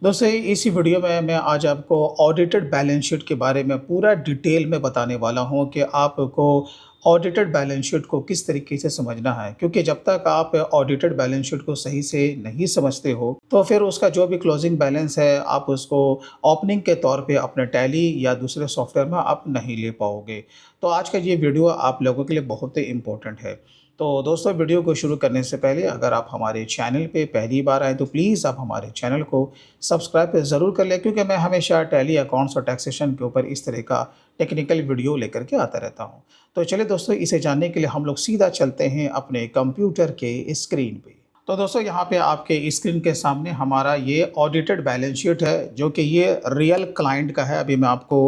दोस्तों इसी वीडियो में मैं आज आपको ऑडिटेड बैलेंस शीट के बारे में पूरा डिटेल में बताने वाला हूं कि आपको ऑडिटेड बैलेंस शीट को किस तरीके से समझना है, क्योंकि जब तक आप ऑडिटेड बैलेंस शीट को सही से नहीं समझते हो तो फिर उसका जो भी क्लोजिंग बैलेंस है आप उसको ओपनिंग के तौर पे अपने टैली या दूसरे सॉफ्टवेयर में आप नहीं ले पाओगे। तो आज का ये वीडियो आप लोगों के लिए बहुत ही इम्पोर्टेंट है। तो दोस्तों वीडियो को शुरू करने से पहले अगर आप हमारे चैनल पे पहली बार आए तो प्लीज़ आप हमारे चैनल को सब्सक्राइब ज़रूर कर लें, क्योंकि मैं हमेशा टैली अकाउंट्स और टैक्सेशन के ऊपर इस तरह का टेक्निकल वीडियो लेकर के आता रहता हूं। तो चलिए दोस्तों, इसे जानने के लिए हम लोग सीधा चलते हैं अपने कंप्यूटर के स्क्रीन पे। तो दोस्तों यहाँ पे आपके स्क्रीन के सामने हमारा ये ऑडिटेड बैलेंस शीट है, जो कि ये रियल क्लाइंट का है। अभी मैं आपको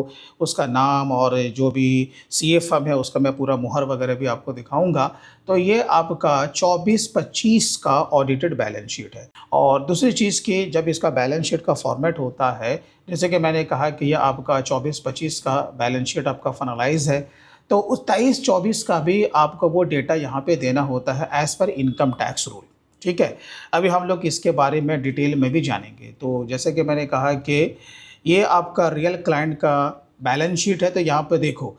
उसका नाम और जो भी सीए फर्म है उसका मैं पूरा मुहर वगैरह भी आपको दिखाऊंगा। तो ये आपका 24-25 का ऑडिटेड बैलेंस शीट है। और दूसरी चीज़ की, जब इसका बैलेंस शीट का फॉर्मेट होता है, जैसे कि मैंने कहा कि ये आपका 24-25 का बैलेंस शीट आपका फाइनलाइज है, तो उस 23-24 का भी आपको वो डेटा यहाँ पे देना होता है as per income tax rule. ठीक है, अभी हम लोग इसके बारे में डिटेल में भी जानेंगे। तो जैसे कि मैंने कहा कि ये आपका रियल क्लाइंट का बैलेंस शीट है। तो यहाँ पे देखो,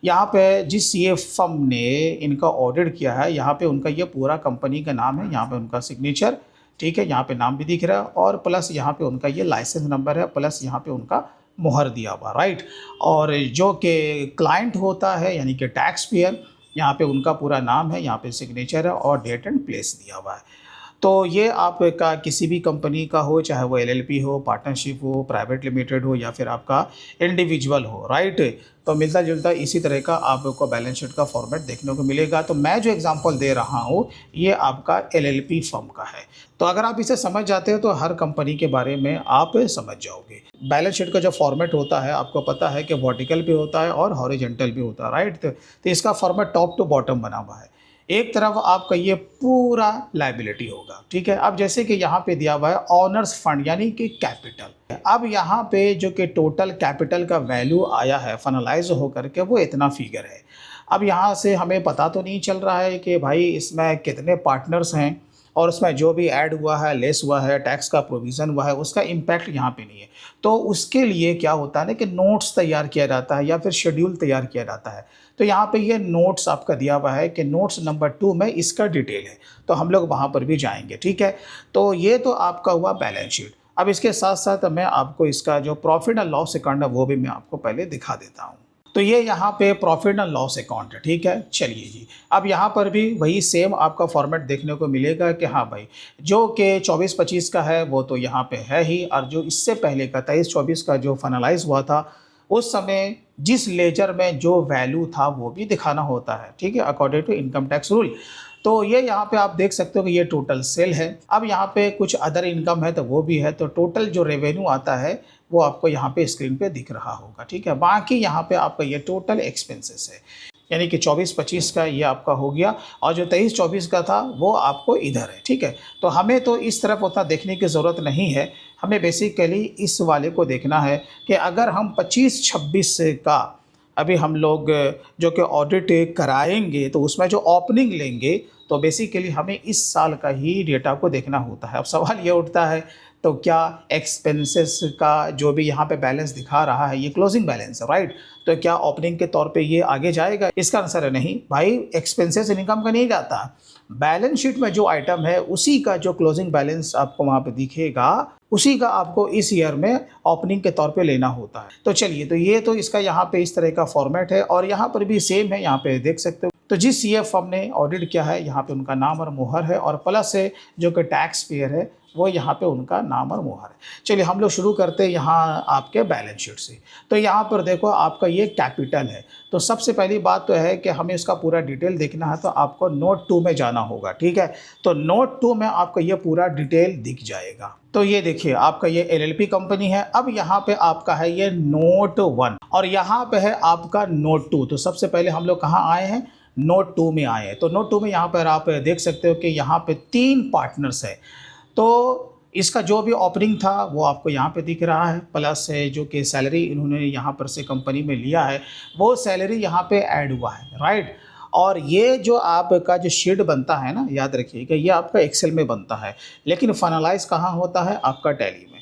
यहाँ पे जिस ये फर्म ने इनका ऑडिट किया है, यहाँ पे उनका ये पूरा कंपनी का नाम है, यहाँ पे उनका सिग्नेचर, ठीक है, यहाँ पे नाम भी दिख रहा है, और प्लस यहाँ पे उनका ये लाइसेंस नंबर है, प्लस यहाँ पे उनका मुहर दिया हुआ, राइट। और जो कि क्लाइंट होता है यानी कि टैक्स पेयर, यहाँ पे उनका पूरा नाम है, यहाँ पे सिग्नेचर है और डेट एंड प्लेस दिया हुआ है। तो ये आपका किसी भी कंपनी का हो, चाहे वो एलएलपी हो, पार्टनरशिप हो, प्राइवेट लिमिटेड हो या फिर आपका इंडिविजुअल हो, राइट। तो मिलता जुलता इसी तरह का आपको बैलेंस शीट का फॉर्मेट देखने को मिलेगा। तो मैं जो एग्जांपल दे रहा हूँ ये आपका एलएलपी फर्म का है। तो अगर आप इसे समझ जाते हो तो हर कंपनी के बारे में आप समझ जाओगे। बैलेंस शीट का जो फॉर्मेट होता है आपको पता है कि वर्टिकल भी होता है और हॉरिजॉन्टल भी होता है, राइट। तो इसका फॉर्मेट टॉप टू बॉटम बना हुआ है। एक तरफ आपका ये पूरा लायबिलिटी होगा, ठीक है। अब जैसे कि यहाँ पे दिया हुआ है ऑनर्स फंड यानी कि कैपिटल। अब यहाँ पे जो कि टोटल कैपिटल का वैल्यू आया है फाइनलाइज होकर के, वो इतना फिगर है। अब यहाँ से हमें पता तो नहीं चल रहा है कि भाई इसमें कितने पार्टनर्स हैं और उसमें जो भी ऐड हुआ है, लेस हुआ है, टैक्स का प्रोविज़न हुआ है, उसका इम्पैक्ट यहाँ पे नहीं है। तो उसके लिए क्या होता है ना कि नोट्स तैयार किया जाता है या फिर शेड्यूल तैयार किया जाता है। तो यहाँ पे ये नोट्स आपका दिया हुआ है कि नोट्स नंबर 2 में इसका डिटेल है, तो हम लोग वहाँ पर भी जाएंगे, ठीक है। तो ये तो आपका हुआ बैलेंस शीट। अब इसके साथ साथ मैं आपको इसका जो प्रॉफिट एंड लॉस अकाउंट है वो भी मैं आपको पहले दिखा देता हूँ। तो ये यहाँ पे प्रॉफिट एंड लॉस अकाउंट है, ठीक है। चलिए जी, अब यहाँ पर भी वही सेम आपका फॉर्मेट देखने को मिलेगा कि हाँ भाई, जो कि 24-25 का है वो तो यहाँ पे है ही, और जो इससे पहले का 23-24 का जो फाइनलाइज हुआ था उस समय जिस लेजर में जो वैल्यू था वो भी दिखाना होता है, ठीक है, according to income tax rule. तो ये यहाँ पे आप देख सकते हो कि ये टोटल सेल है। अब यहाँ पे कुछ अदर इनकम है तो वो भी है। तो टोटल जो रेवेन्यू आता है वो आपको यहाँ पे स्क्रीन पे दिख रहा होगा, ठीक है। बाकी यहाँ पे आपका ये टोटल एक्सपेंसेस है, यानी कि 24-25 का ये आपका हो गया, और जो 23-24 का था वो आपको इधर है, ठीक है। तो हमें तो इस तरफ उतना देखने की ज़रूरत नहीं है, हमें बेसिकली इस वाले को देखना है कि अगर हम 25-26 का अभी हम लोग जो कि ऑडिट कराएंगे तो उसमें जो ओपनिंग लेंगे, तो बेसिकली हमें इस साल का ही डेटा को देखना होता है। अब सवाल ये उठता है, तो क्या एक्सपेंसेस का जो भी यहाँ पे बैलेंस दिखा रहा है ये क्लोजिंग बैलेंस है, राइट। तो क्या ओपनिंग के तौर पे ये आगे जाएगा? इसका आंसर है नहीं भाई, एक्सपेंसेस इनकम का नहीं जाता। बैलेंस शीट में जो आइटम है उसी का जो क्लोजिंग बैलेंस आपको वहाँ पे दिखेगा, उसी का आपको इस ईयर में ओपनिंग के तौर पे लेना होता है। तो चलिए, तो ये तो इसका यहाँ पे इस तरह का फॉर्मेट है, और यहाँ पर भी सेम है, यहाँ पे देख सकते हो। तो जिस सीए फर्म ने ऑडिट किया है यहाँ पे उनका नाम और मुहर है, और प्लस है जो कि टैक्स पेयर है वो यहाँ पे उनका नाम और मुहर है। चलिए हम लोग शुरू करते हैं यहाँ आपके बैलेंस शीट से। तो यहाँ पर देखो आपका ये कैपिटल है। तो सबसे पहली बात तो है कि हमें इसका पूरा डिटेल देखना है, तो आपको नोट 2 में जाना होगा, ठीक है। तो नोट 2 में आपको ये पूरा डिटेल दिख जाएगा। तो ये देखिए आपका ये एलएलपी कंपनी है। अब यहाँ पे आपका है ये नोट 1 और यहाँ पे है आपका नोट 2। तो सबसे पहले हम लोग कहाँ आए हैं? नोट 2 में आए हैं। तो नोट 2 में यहाँ पर आप देख सकते हो कि यहाँ पे 3 पार्टनर्स है। तो इसका जो भी ओपनिंग था वो आपको यहाँ पे दिख रहा है, प्लस है जो कि सैलरी इन्होंने यहाँ पर से कंपनी में लिया है वो सैलरी यहाँ पे ऐड हुआ है, राइट। और ये जो आपका जो शीट बनता है ना, याद रखिएगा ये आपका एक्सेल में बनता है, लेकिन फाइनलाइज कहाँ होता है? आपका टैली में।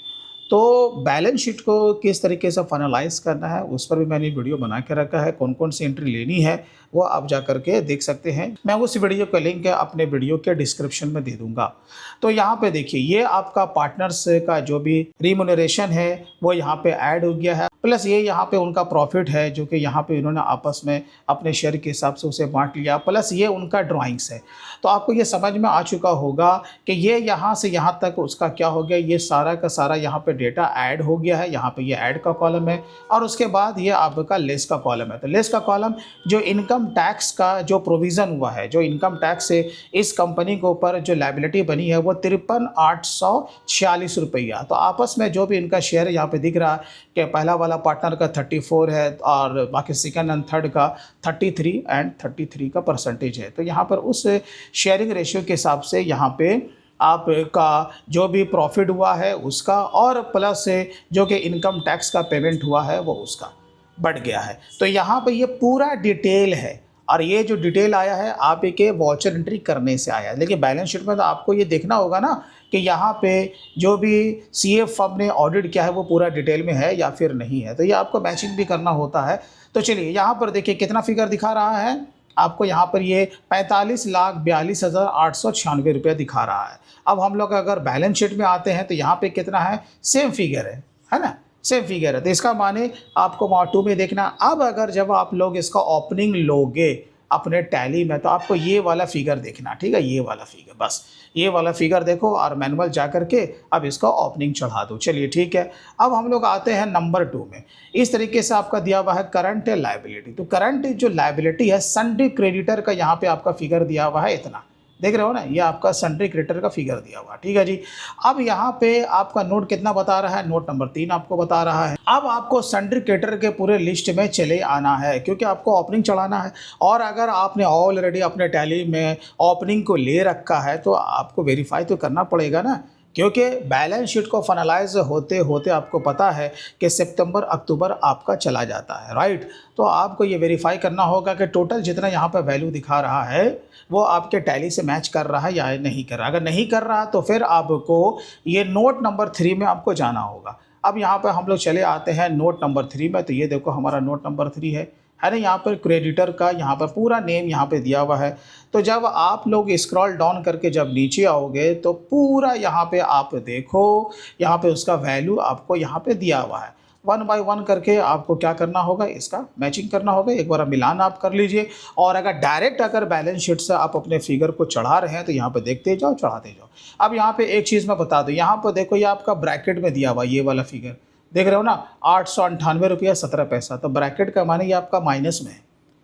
तो बैलेंस शीट को किस तरीके से फाइनलाइज़ करना है, उस पर भी मैंने वीडियो बना के रखा है। कौन-कौन सी एंट्री लेनी है, वो आप जा कर के देख सकते हैं। मैं उस वीडियो का लिंक अपने वीडियो के डिस्क्रिप्शन में दे दूँगा। तो यहाँ पे देखिए, ये आपका पार्टनर्स का जो भी रिम्यूनरेशन है, वो यहाँ पे ऐड हो गया है। प्लस ये यहाँ पे उनका प्रॉफ़िट है, जो कि यहाँ पे इन्होंने आपस में अपने शेयर के हिसाब से उसे बाँट लिया। प्लस ये उनका ड्राइंग्स है। तो आपको ये समझ में आ चुका होगा कि ये यहाँ से यहाँ तक उसका क्या हो गया, ये सारा का सारा यहाँ पे डेटा ऐड हो गया है। यहाँ पे ये ऐड का कॉलम है और उसके बाद ये आपका लेस का कॉलम है। तो लेस का कॉलम जो इनकम टैक्स का जो प्रोविज़न हुआ है, जो इनकम टैक्स से इस कंपनी के ऊपर जो लायबिलिटी बनी है, वो 53,846 रुपया। तो आपस में जो भी इनका शेयर यहाँ पे दिख रहा है कि पहला वाला पार्टनर का 34 है और बाकी सेकंड एंड थर्ड का 33 का परसेंटेज है। तो यहाँ पर उस शेयरिंग रेशियो के हिसाब से यहाँ पे आपका जो भी प्रॉफिट हुआ है उसका और प्लस जो कि इनकम टैक्स का पेमेंट हुआ है वो उसका बढ़ गया है। तो यहाँ पे ये पूरा डिटेल है और ये जो डिटेल आया है आप के वाउचर एंट्री करने से आया है। लेकिन बैलेंस शीट में तो आपको ये देखना होगा ना कि यहाँ पे जो भी सीए फर्म ने ऑडिट किया है वो पूरा डिटेल में है या फिर नहीं है। तो ये आपको मैचिंग भी करना होता है। तो चलिए यहाँ पर देखिए कितना फिगर दिखा रहा है आपको, यहाँ पर ये 45,42,896 रुपया दिखा रहा है। अब हम लोग अगर बैलेंस शीट में आते हैं तो यहाँ पे कितना है, सेम फिगर है ना, सेम फिगर है। तो इसका माने आपको मार्क 2 में देखना। अब अगर जब आप लोग इसका ओपनिंग लोगे अपने टैली में तो आपको ये वाला फिगर देखना, ठीक है, ये वाला फिगर, बस ये वाला फिगर देखो और मैनुअल जा करके अब इसका ओपनिंग चढ़ा दो। चलिए ठीक है, अब हम लोग आते हैं नंबर 2 में। इस तरीके से आपका दिया हुआ है करंट लायबिलिटी। तो करंट जो लायबिलिटी है, सन्ड्री क्रेडिटर का यहाँ पे आपका फिगर दिया हुआ है इतना, देख रहे हो ना, ये आपका सन्ड्री क्रेडिटर का फिगर दिया हुआ, ठीक है जी। अब यहाँ पे आपका नोट कितना बता रहा है, नोट नंबर 3 आपको बता रहा है। अब आपको सन्ड्री क्रेडिटर के पूरे लिस्ट में चले आना है क्योंकि आपको ओपनिंग चढ़ाना है। और अगर आपने ऑलरेडी अपने टैली में ओपनिंग को ले रखा है तो आपको वेरीफाई तो करना पड़ेगा ना, क्योंकि बैलेंस शीट को फाइनलाइज होते होते आपको पता है कि सितंबर अक्टूबर आपका चला जाता है, राइट। तो आपको ये वेरीफाई करना होगा कि टोटल जितना यहाँ पर वैल्यू दिखा रहा है वो आपके टैली से मैच कर रहा है या नहीं कर रहा। अगर नहीं कर रहा तो फिर आपको ये नोट नंबर 3 में आपको जाना होगा। अब यहाँ पर हम लोग चले आते हैं नोट नंबर 3 में। तो ये देखो हमारा नोट नंबर 3 है ना, यहाँ पर क्रेडिटर का यहाँ पर पूरा नेम यहाँ पे दिया हुआ है। तो जब आप लोग स्क्रॉल डाउन करके जब नीचे आओगे तो पूरा यहाँ पे आप देखो, यहाँ पे उसका वैल्यू आपको यहाँ पे दिया हुआ है। 1 बाय 1 करके आपको क्या करना होगा, इसका मैचिंग करना होगा। एक बार मिलान आप कर लीजिए। और अगर डायरेक्ट अगर बैलेंस शीट से आप अपने फिगर को चढ़ा रहे हैं तो यहाँ पे देखते जाओ, चढ़ाते जाओ। अब यहाँ पे एक चीज़ मैं बता दूँ, यहाँ पर देखो ये आपका ब्रैकेट में दिया हुआ ये वाला फिगर देख रहे हो ना, 898 रुपया 17 पैसा। तो ब्रैकेट का माने ये आपका माइनस में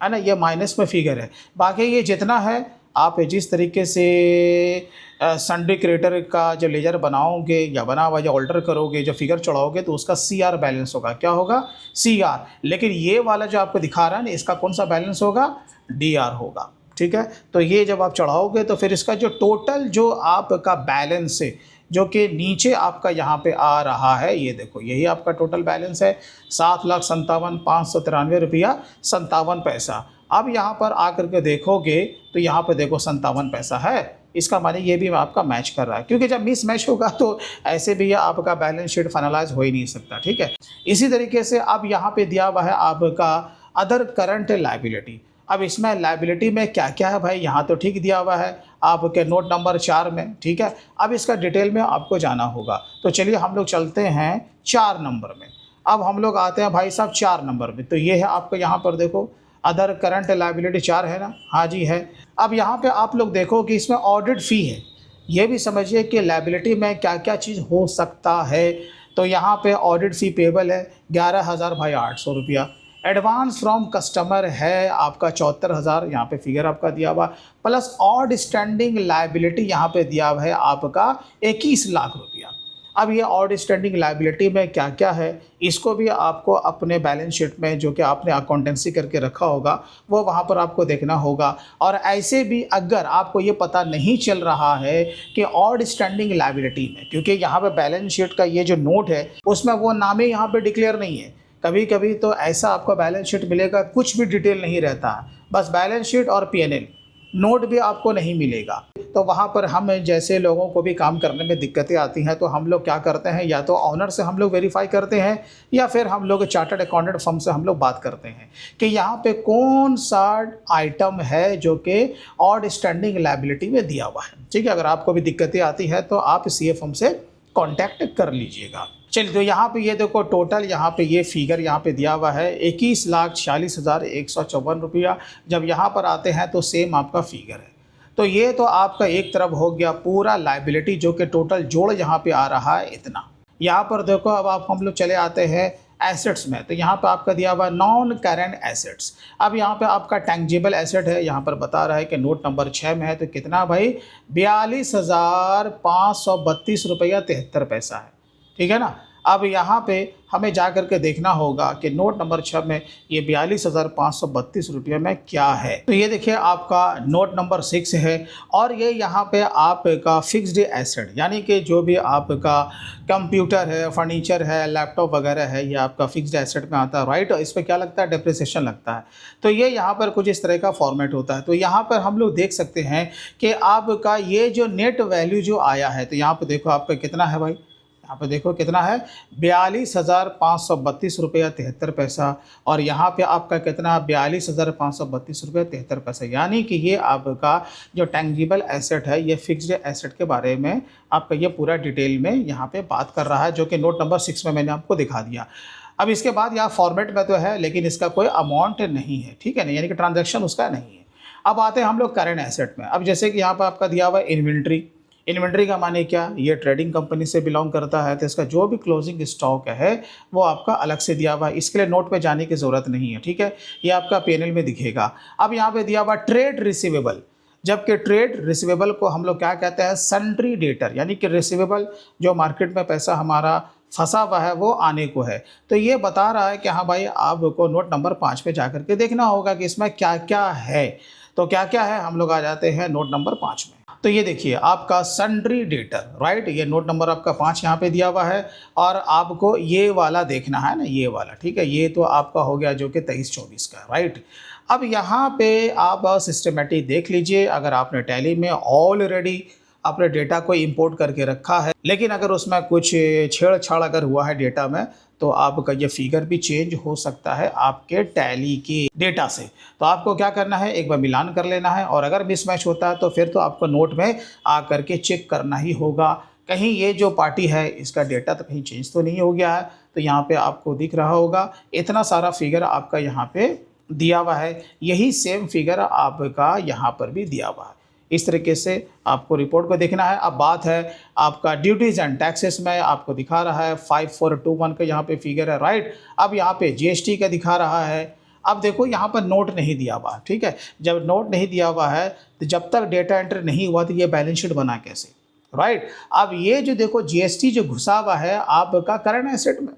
है ना, ये माइनस में फिगर है। बाकी ये जितना है आप जिस तरीके से सन्ड्री क्रेडिटर का जो लेजर बनाओगे या बना हुआ या ऑल्टर करोगे, जो फिगर चढ़ाओगे तो उसका CR बैलेंस होगा। क्या होगा, CR। लेकिन ये वाला जो आपको दिखा रहा है ना, इसका कौन सा बैलेंस होगा, DR होगा, ठीक है। तो ये जब आप चढ़ाओगे तो फिर इसका जो टोटल जो आपका बैलेंस है जो कि नीचे आपका यहाँ पे आ रहा है, ये देखो यही आपका टोटल बैलेंस है, 7,57,593 रुपया 57 पैसा। अब यहाँ पर आकर के देखोगे तो यहाँ पे देखो 57 पैसा है। इसका माने ये भी आपका मैच कर रहा है, क्योंकि जब मिस मैच होगा तो ऐसे भी आपका बैलेंस शीट फाइनलाइज हो ही नहीं सकता, ठीक है। इसी तरीके से अब यहाँ पे दिया हुआ है आपका अदर करंट लायबिलिटी। अब इसमें लायबिलिटी में क्या क्या है भाई, यहाँ तो ठीक दिया हुआ है आपके नोट नंबर 4 में, ठीक है। अब इसका डिटेल में आपको जाना होगा। तो चलिए हम लोग चलते हैं 4 नंबर में। अब हम लोग आते हैं भाई साहब 4 नंबर में। तो ये है आपको यहाँ पर देखो अदर करंट लायबिलिटी 4 है ना, हाँ जी है। अब यहाँ पे आप लोग देखो कि इसमें ऑडिट फ़ी है। ये भी समझिए कि लायबिलिटी में क्या क्या चीज़ हो सकता है। तो यहाँ पे ऑडिट फ़ी पेबल है 11,800 रुपया। एडवांस फ्रॉम कस्टमर है आपका 74,000, यहाँ पे फिगर आपका दिया हुआ। प्लस ऑड स्टैंडिंग लायबिलिटी यहाँ पे दिया हुआ है आपका 21 लाख रुपया। अब ये ऑड स्टैंडिंग लायबिलिटी में क्या क्या है, इसको भी आपको अपने बैलेंस शीट में जो कि आपने अकाउंटेंसी करके रखा होगा वो वहाँ पर आपको देखना होगा। और ऐसे भी अगर आपको ये पता नहीं चल रहा है कि ऑड स्टैंडिंग लायबिलिटी में, क्योंकि यहाँ पे बैलेंस शीट का ये जो नोट है उसमें वो नाम ही यहाँ पे डिक्लेयर नहीं है। कभी कभी तो ऐसा आपको बैलेंस शीट मिलेगा कुछ भी डिटेल नहीं रहता है, बस बैलेंस शीट और P&L, नोट भी आपको नहीं मिलेगा। तो वहाँ पर हम जैसे लोगों को भी काम करने में दिक्कतें आती हैं, तो हम लोग क्या करते हैं, या तो ऑनर से हम लोग वेरीफाई करते हैं या फिर हम लोग चार्टर्ड अकाउंटेंट फर्म से हम लोग बात करते हैं कि यहाँ पे कौन सा आइटम है जो कि ऑड स्टैंडिंग लायबिलिटी में दिया हुआ है। ठीक है, अगर आपको भी दिक्कतें आती हैं तो आप सीए फर्म से कॉन्टैक्ट कर लीजिएगा। चलिए, तो यहाँ पे ये देखो टोटल यहाँ पे ये फिगर यहाँ पे दिया हुआ है 21,46,154 रुपया। जब यहाँ पर आते हैं तो सेम आपका फिगर है। तो ये तो आपका एक तरफ हो गया पूरा लायबिलिटी, जो कि टोटल जोड़ यहाँ पे आ रहा है इतना। यहाँ पर देखो, अब आप हम लोग चले आते हैं एसेट्स में। तो यहाँ पे आपका दिया हुआ नॉन करेंट एसेट्स। अब यहाँ पे आपका टैंजिबल एसेट है, यहाँ पर बता रहा है कि नोट नंबर 6 में है, तो कितना भाई 42,532 रुपया 73 पैसा है। ठीक है ना। अब यहाँ पे हमें जा कर के देखना होगा कि नोट नंबर 6 में ये 42,532 रुपये में क्या है। तो ये देखिए आपका नोट नंबर 6 है, और ये यहाँ पे आपका फिक्स्ड एसेट, यानी कि जो भी आपका कंप्यूटर है, फर्नीचर है, लैपटॉप वगैरह है, ये आपका फिक्स्ड एसेट में आता है, राइट। इस पर क्या लगता है, डिप्रिसिएशन लगता है। तो ये यहाँ पर कुछ इस तरह का फॉर्मेट होता है। तो यहाँ पर हम लोग देख सकते हैं कि आपका ये जो नेट वैल्यू जो आया है, तो यहाँ पर देखो आपका कितना है भाई, यहाँ पे देखो कितना है 42,532 रुपया 73 पैसा, और यहाँ पे आपका कितना 42,532 रुपया 73 पैसा। यानी कि ये आपका जो टैंजिबल एसेट है, ये फिक्स्ड एसेट के बारे में आपका ये पूरा डिटेल में यहाँ पे बात कर रहा है, जो कि नोट नंबर 6 में मैंने आपको दिखा दिया। अब इसके बाद यहाँ फॉर्मेट में तो है, लेकिन इसका कोई अमाउंट नहीं है, ठीक है ना, यानी कि ट्रांजेक्शन उसका नहीं है। अब आते हैं हम लोग करेंट एसेट में। अब जैसे कि यहाँ पर आपका दिया हुआ है इन्वेंट्री। इन्वेंट्री का माने क्या, ये ट्रेडिंग कंपनी से बिलोंग करता है, तो इसका जो भी क्लोजिंग स्टॉक है वो आपका अलग से दिया हुआ है, इसके लिए नोट पे जाने की ज़रूरत नहीं है। ठीक है, ये आपका पीएनएल में दिखेगा। अब यहाँ पे दिया हुआ ट्रेड रिसीवेबल, जबकि ट्रेड रिसीवेबल को हम लोग क्या कहते हैं, सन्ड्री डेटर, यानी कि रिसीवेबल जो मार्केट में पैसा हमारा फंसा हुआ है वो आने को है। तो ये बता रहा है कि हाँ भाई, आपको नोट नंबर 5 पे जाकर के देखना होगा कि इसमें क्या क्या है। तो क्या क्या है, हम लोग आ जाते हैं नोट नंबर 5 में। तो ये देखिए आपका सन्ड्री डेटर, राइट, ये नोट नंबर आपका 5 यहाँ पे दिया हुआ है, और आपको ये वाला देखना है ना, ये वाला, ठीक है। ये तो आपका हो गया जो कि 23-24 का, राइट। अब यहाँ पे आप सिस्टमेटिक देख लीजिए, अगर आपने टैली में ऑलरेडी अपने डेटा को इंपोर्ट करके रखा है, लेकिन अगर उसमें कुछ छेड़छाड़ अगर हुआ है डेटा में, तो आपका ये फिगर भी चेंज हो सकता है आपके टैली के डेटा से। तो आपको क्या करना है, एक बार मिलान कर लेना है, और अगर मिसमैच होता है तो फिर तो आपको नोट में आकर के चेक करना ही होगा, कहीं ये जो पार्टी है इसका डेटा तो कहीं चेंज तो नहीं हो गया है। तो यहाँ पे आपको दिख रहा होगा इतना सारा फिगर आपका यहाँ पे दिया हुआ है, यही सेम फिगर आपका यहाँ पर भी दिया हुआ है। इस तरीके से आपको रिपोर्ट को देखना है। अब बात है आपका ड्यूटीज़ एंड टैक्सेस में, आपको दिखा रहा है 5421 का यहाँ पे फिगर है, राइट। अब यहाँ पे जीएसटी का दिखा रहा है। अब देखो यहाँ पर नोट नहीं दिया हुआ, ठीक है। जब नोट नहीं दिया हुआ है तो जब तक डेटा एंट्री नहीं हुआ तो ये बैलेंस शीट बना कैसे, राइट। अब ये जो देखो जीएसटी जो घुसा हुआ है आपका करंट एसेट में,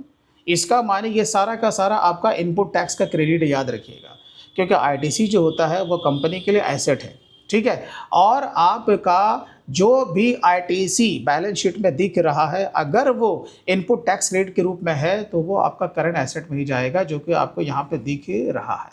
इसका माने ये सारा का सारा आपका इनपुट टैक्स का क्रेडिट, याद रखिएगा, क्योंकि आईटीसी जो होता है वो कंपनी के लिए एसेट है, ठीक है। और आपका जो भी आईटीसी बैलेंस शीट में दिख रहा है, अगर वो इनपुट टैक्स क्रेडिट के रूप में है तो वो आपका करंट एसेट में ही जाएगा, जो कि आपको यहाँ पे दिख रहा है,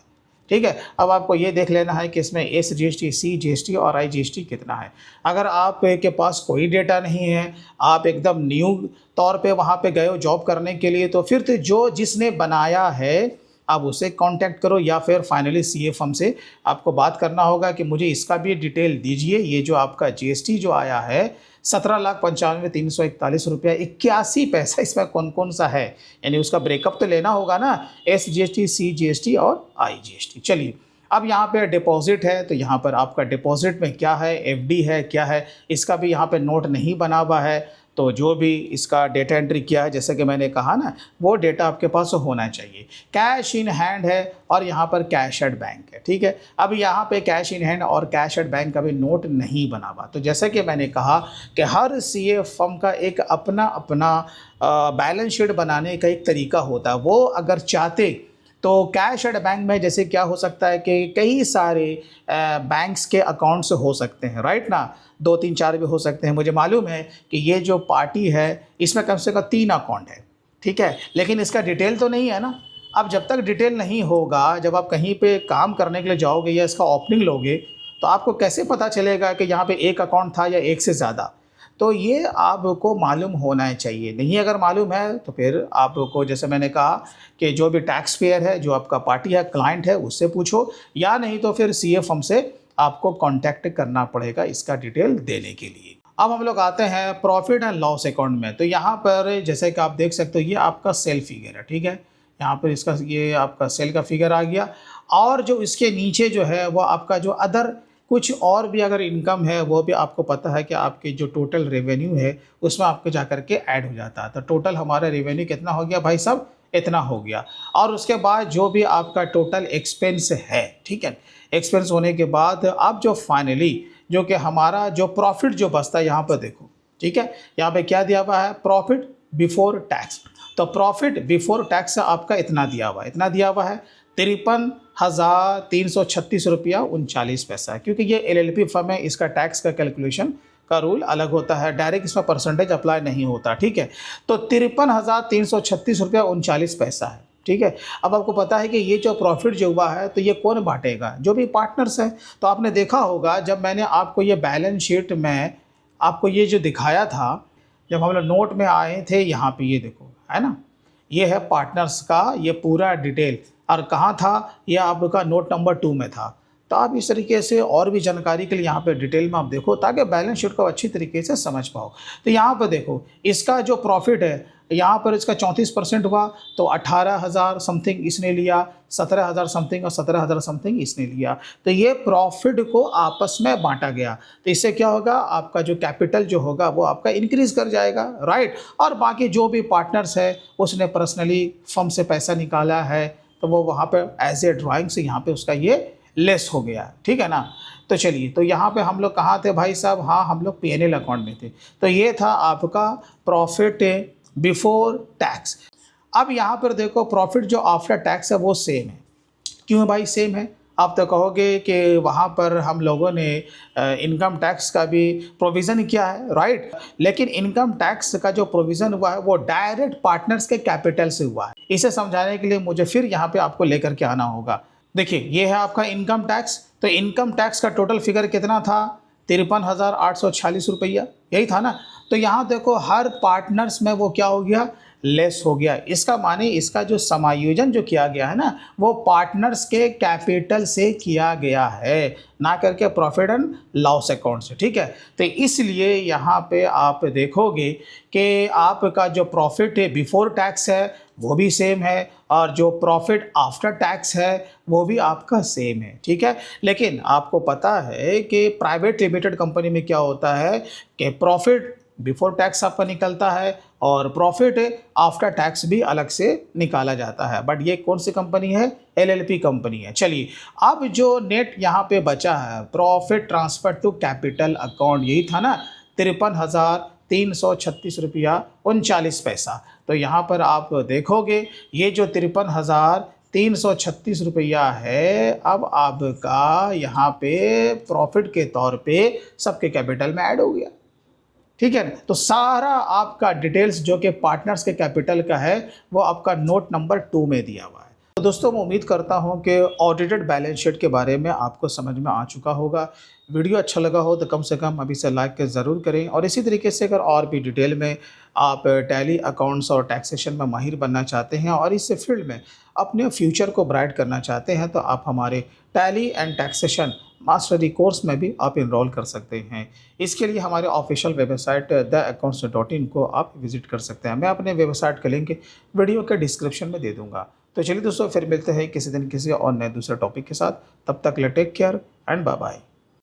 ठीक है। अब आपको ये देख लेना है कि इसमें एस जीएसटी, सी जीएसटी और आई जीएसटी कितना है। अगर आपके पास कोई डेटा नहीं है, आप एकदम न्यू तौर पे वहाँ पे गए हो जॉब करने के लिए, तो फिर तो जो जिसने बनाया है आप उसे कांटेक्ट करो, या फिर फाइनली सीए फर्म से आपको बात करना होगा कि मुझे इसका भी डिटेल दीजिए। ये जो आपका जीएसटी जो आया है 17,95,341 रुपया 81 पैसा, इसमें कौन कौन सा है, यानी उसका ब्रेकअप तो लेना होगा ना, एस जीएसटी, सी जीएसटी और आई जीएसटी। चलिए, अब यहाँ पे डिपॉजिट है, तो यहाँ पर आपका डिपॉजिट में क्या है, एफडी है क्या है, इसका भी यहाँ पे नोट नहीं बना हुआ है। तो जो भी इसका डेटा एंट्री किया है, जैसे कि मैंने कहा ना, वो डेटा आपके पास होना चाहिए। कैश इन हैंड है और यहाँ पर कैश एट बैंक है, ठीक है। अब यहाँ पे कैश इन हैंड और कैश एट बैंक का भी नोट नहीं बना हुआ। तो जैसे कि मैंने कहा कि हर सीए फर्म का एक अपना अपना बैलेंस शीट बनाने का एक तरीका होता है। वो अगर चाहते तो कैश एट बैंक में जैसे क्या हो सकता है कि कई सारे बैंक्स के अकाउंट्स हो सकते हैं, राइट ना, 2-3-4 भी हो सकते हैं। मुझे मालूम है कि ये जो पार्टी है इसमें कम से कम 3 अकाउंट है, ठीक है, लेकिन इसका डिटेल तो नहीं है ना। अब जब तक डिटेल नहीं होगा, जब आप कहीं पे काम करने के लिए जाओगे या इसका ओपनिंग लोगे, तो आपको कैसे पता चलेगा कि यहाँ पे एक अकाउंट था या एक से ज़्यादा? तो ये आपको मालूम होना चाहिए। नहीं अगर मालूम है तो फिर आपको जैसे मैंने कहा कि जो भी टैक्स पेयर है, जो आपका पार्टी है, क्लाइंट है, उससे पूछो या नहीं तो फिर सीए फर्म से आपको कॉन्टैक्ट करना पड़ेगा इसका डिटेल देने के लिए। अब हम लोग आते हैं प्रॉफिट एंड लॉस अकाउंट में। तो यहाँ पर जैसे कि आप देख सकते हो ये आपका सेल फिगर है, ठीक है? यहाँ पर इसका ये आपका सेल का फिगर आ गया और जो इसके नीचे जो है वो आपका जो अदर कुछ और भी अगर इनकम है वो भी आपको पता है कि आपके जो टोटल रेवेन्यू है उसमें आपको जा कर के ऐड हो जाता है। तो टोटल हमारा रेवेन्यू कितना हो गया भाई साहब? इतना हो गया। और उसके बाद जो भी आपका टोटल एक्सपेंस है, ठीक है? एक्सपेंस होने के बाद अब जो फाइनली जो कि हमारा जो प्रॉफिट जो बचता है यहाँ पर देखो, ठीक है? यहाँ पे क्या दिया हुआ है? Profit before tax. तो प्रॉफिट बिफोर टैक्स आपका इतना दिया हुआ है, इतना दिया हुआ है 53,336 रुपया 39 पैसा है। क्योंकि ये एलएलपी फर्म है, इसका टैक्स का कैलकुलेशन का रूल अलग होता है, डायरेक्ट इसमें परसेंटेज अप्लाई नहीं होता, ठीक है? तो 53,336 रुपया 39 पैसा है, ठीक है? अब आपको पता है कि ये जो प्रॉफिट जो हुआ है तो ये कौन बांटेगा? जो भी पार्टनर्स हैं। तो आपने देखा होगा जब मैंने आपको ये बैलेंस शीट में आपको ये जो दिखाया था, जब हम लोग नोट में आए थे, यहाँ पे ये देखो, है ना? ये है पार्टनर्स का ये पूरा डिटेल और कहाँ था? ये आपका नोट नंबर 2 में था। तो आप इस तरीके से और भी जानकारी के लिए यहाँ पे डिटेल में आप देखो ताकि बैलेंस शीट को अच्छी तरीके से समझ पाओ। तो यहाँ पर देखो इसका जो प्रॉफिट है यहाँ पर इसका 34% हुआ तो 18,000 समथिंग इसने लिया, 17,000 समथिंग और 17,000 समथिंग इसने लिया। तो ये प्रॉफिट को आपस में बांटा गया। तो इससे क्या होगा? आपका जो कैपिटल जो होगा वो आपका इंक्रीज कर जाएगा, राइट? और बाकी जो भी पार्टनर्स है उसने पर्सनली फर्म से पैसा निकाला है तो वो वहाँ पे एज ए ड्राइंग से यहाँ पे उसका ये लेस हो गया, ठीक है ना? तो चलिए, तो यहाँ पे हम लोग कहाँ थे भाई साहब? हाँ, हम लोग पीएनएल अकाउंट में थे। तो ये था आपका प्रॉफिट बिफोर टैक्स। अब यहाँ पर देखो प्रॉफिट जो आफ्टर टैक्स है वो सेम है। क्यों भाई सेम है? आप तो कहोगे कि वहाँ पर हम लोगों ने इनकम टैक्स का भी प्रोविज़न किया है, राइट? लेकिन इनकम टैक्स का जो प्रोविज़न हुआ है वो डायरेक्ट पार्टनर्स के कैपिटल से हुआ है। इसे समझाने के लिए मुझे फिर यहाँ पे आपको लेकर के आना होगा। देखिए ये है आपका इनकम टैक्स। तो इनकम टैक्स का टोटल फिगर कितना था? 53,846 रुपया, यही था ना? तो यहाँ देखो हर पार्टनर्स में वो क्या हो गया? लेस हो गया। इसका माने इसका जो समायोजन जो किया गया है ना वो पार्टनर्स के कैपिटल से किया गया है, ना करके प्रॉफिट एंड लॉस अकाउंट से, ठीक है? तो इसलिए यहाँ पे आप देखोगे कि आपका जो प्रॉफिट है बिफोर टैक्स है वो भी सेम है और जो प्रॉफिट आफ्टर टैक्स है वो भी आपका सेम है, ठीक है? लेकिन आपको पता है कि प्राइवेट लिमिटेड कंपनी में क्या होता है कि प्रॉफिट बिफोर टैक्स आपका निकलता है और प्रॉफिट आफ्टर टैक्स भी अलग से निकाला जाता है। बट ये कौन सी कंपनी है? एलएलपी कंपनी है। चलिए, अब जो नेट यहाँ पे बचा है profit transfer to capital account, यही था ना 53,336 रुपया 39 पैसा। तो यहाँ पर आप देखोगे ये जो 53,336 रुपया है अब आपका यहाँ पे प्रॉफिट के तौर पे सबके कैपिटल में ऐड हो गया, ठीक है ना? तो सारा आपका डिटेल्स जो कि पार्टनर्स के कैपिटल का है वो आपका नोट नंबर 2 में दिया हुआ है। तो दोस्तों मैं उम्मीद करता हूं कि ऑडिटेड बैलेंस शीट के बारे में आपको समझ में आ चुका होगा। वीडियो अच्छा लगा हो तो कम से कम अभी से लाइक ज़रूर करें और इसी तरीके से अगर और भी डिटेल में आप टैली अकाउंट्स और टैक्सेशन में माहिर बनना चाहते हैं और इस फील्ड में अपने फ्यूचर को ब्राइट करना चाहते हैं तो आप हमारे tally and taxation mastery course में भी आप इनरोल कर सकते हैं। इसके लिए हमारे ऑफिशियल वेबसाइट theaccounts.in को आप विजिट कर सकते हैं। मैं अपने वेबसाइट का लिंक वीडियो के डिस्क्रिप्शन में दे दूंगा। तो चलिए दोस्तों फिर मिलते हैं किसी दिन किसी और नए दूसरे टॉपिक के साथ। तब तक ले take care and bye bye.